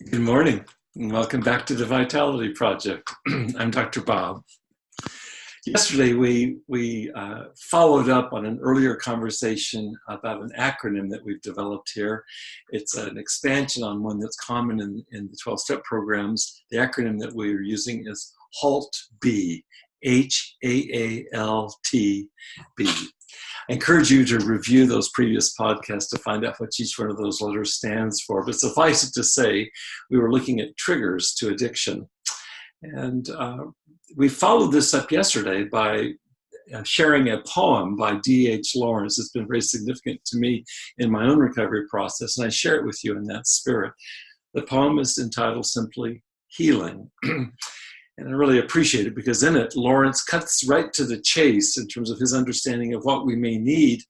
Good morning, and welcome back to the Vitality Project. I'm Dr. Bob. Yesterday, we followed up on an earlier conversation about an acronym that we've developed here. It's an expansion on one that's common in the 12-step programs. The acronym that we're using is HALT-B, H-A-A-L-T-B. I encourage you to review those previous podcasts to find out what each one of those letters stands for. But suffice it to say, we were looking at triggers to addiction. And we followed this up yesterday by sharing a poem by D.H. Lawrence. It's been very significant to me in my own recovery process, and I share it with you in that spirit. The poem is entitled simply Healing. And I really appreciate it because in it, Lawrence cuts right to the chase in terms of his understanding of what we may need,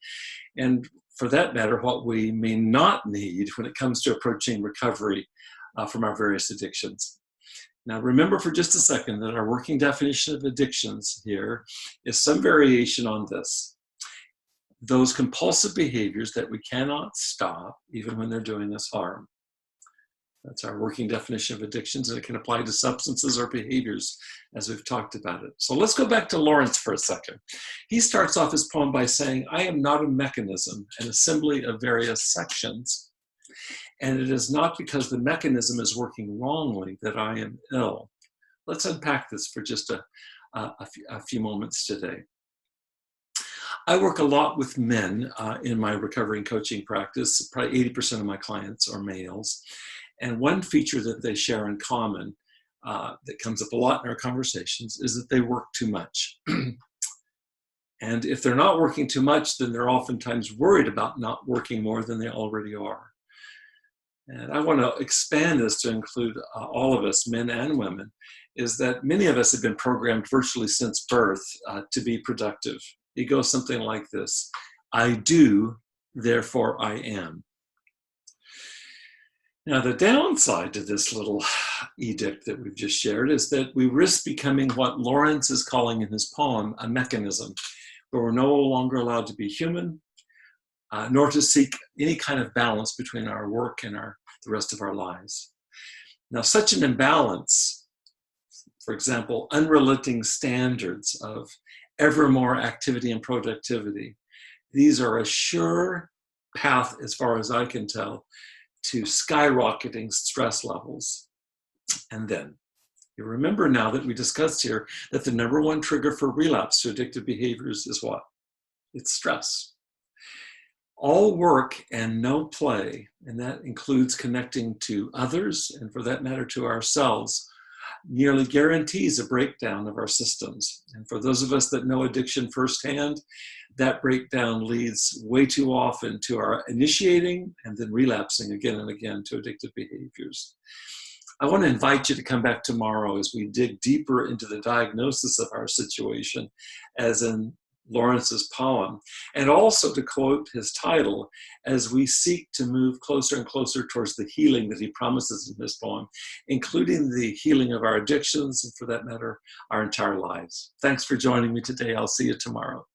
and for that matter, what we may not need when it comes to approaching recovery from our various addictions. Now, remember for just a second that our working definition of addictions here is some variation on this. Those compulsive behaviors that we cannot stop even when they're doing us harm. That's our working definition of addictions, and it can apply to substances or behaviors as we've talked about it. So let's go back to Lawrence for a second. He starts off his poem by saying, I am not a mechanism, an assembly of various sections. And it is not because the mechanism is working wrongly that I am ill. Let's unpack this for just a few moments today. I work a lot with men in my recovery and coaching practice. Probably 80% of my clients are males. And one feature that they share in common that comes up a lot in our conversations is that they work too much. And if they're not working too much, then they're oftentimes worried about not working more than they already are. And I want to expand this to include all of us, men and women, is that many of us have been programmed virtually since birth to be productive. It goes something like this: I do, therefore I am. Now, the downside to this little edict that we've just shared is that we risk becoming what Lawrence is calling in his poem a mechanism, where we're no longer allowed to be human, nor to seek any kind of balance between our work and the rest of our lives. Now, such an imbalance, for example, unrelenting standards of ever more activity and productivity, these are a sure path, as far as I can tell, to skyrocketing stress levels. And then, you remember now that we discussed here that the number one trigger for relapse to addictive behaviors is what? It's stress. All work and no play, and that includes connecting to others, and for that matter to ourselves, nearly guarantees a breakdown of our systems. And for those of us that know addiction firsthand, that breakdown leads way too often to our initiating and then relapsing again and again to addictive behaviors. I want to invite you to come back tomorrow as we dig deeper into the diagnosis of our situation, as in Lawrence's poem, and also to quote his title, as we seek to move closer and closer towards the healing that he promises in this poem, including the healing of our addictions and, for that matter, our entire lives. Thanks for joining me today. I'll see you tomorrow.